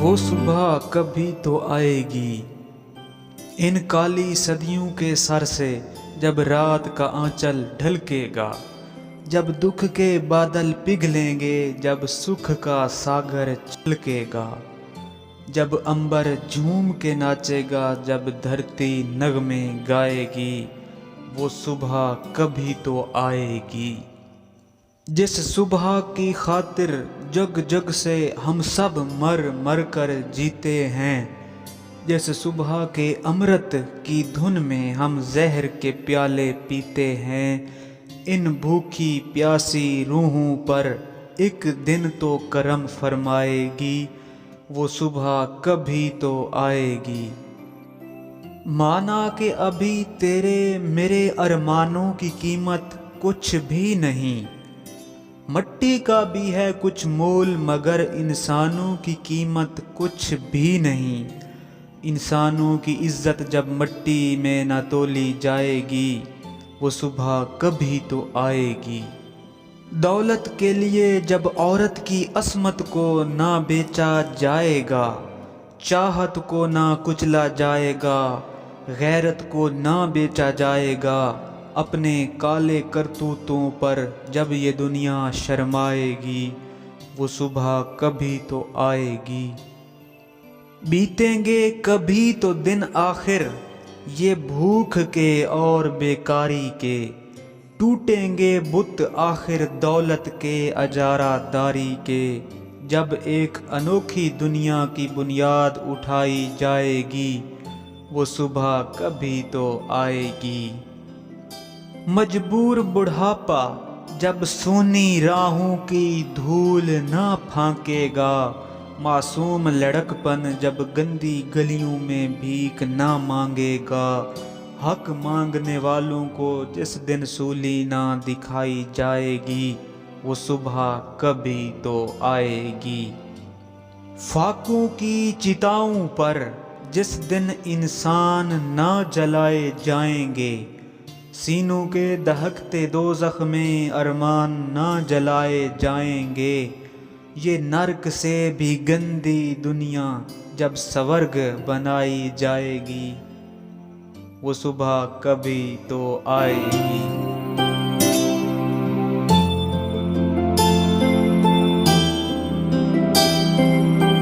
وہ صبح کبھی تو آئے گی ان کالی صدیوں کے سر سے، جب رات کا آنچل ڈھلکے گا، جب دکھ کے بادل پگھلیں گے، جب سکھ کا ساگر چھلکے گا، جب عنبر جھوم کے ناچے گا، جب دھرتی نغمے گائے گی، وہ صبح کبھی تو آئے گی۔ جس صبح کی خاطر جگ جگ سے ہم سب مر مر کر جیتے ہیں، جس صبح کے امرت کی دھن میں ہم زہر کے پیالے پیتے ہیں، ان بھوکی پیاسی روحوں پر ایک دن تو کرم فرمائے گی، وہ صبح کبھی تو آئے گی۔ مانا کہ ابھی تیرے میرے ارمانوں کی قیمت کچھ بھی نہیں، مٹی کا بھی ہے کچھ مول، مگر انسانوں کی قیمت کچھ بھی نہیں۔ انسانوں کی عزت جب مٹی میں نہ تولی جائے گی، وہ صبح کبھی تو آئے گی۔ دولت کے لیے جب عورت کی عصمت کو نہ بیچا جائے گا، چاہت کو نہ کچلا جائے گا، غیرت کو نہ بیچا جائے گا، اپنے کالے کرتوتوں پر جب یہ دنیا شرمائے گی، وہ صبح کبھی تو آئے گی۔ بیتیں گے کبھی تو دن آخر یہ بھوک کے اور بیکاری کے، ٹوٹیں گے بت آخر دولت کے اجارہ داری کے، جب ایک انوکھی دنیا کی بنیاد اٹھائی جائے گی، وہ صبح کبھی تو آئے گی۔ مجبور بڑھاپا جب سونی راہوں کی دھول نہ پھانکے گا، معصوم لڑکپن جب گندی گلیوں میں بھیک نہ مانگے گا، حق مانگنے والوں کو جس دن سولی نہ دکھائی جائے گی، وہ صبح کبھی تو آئے گی۔ فاقوں کی چتاؤں پر جس دن انسان نہ جلائے جائیں گے، سینوں کے دہکتے دوزخ میں ارمان نہ جلائے جائیں گے، یہ نرک سے بھی گندی دنیا جب سورگ بنائی جائے گی، وہ صبح کبھی تو آئے گی۔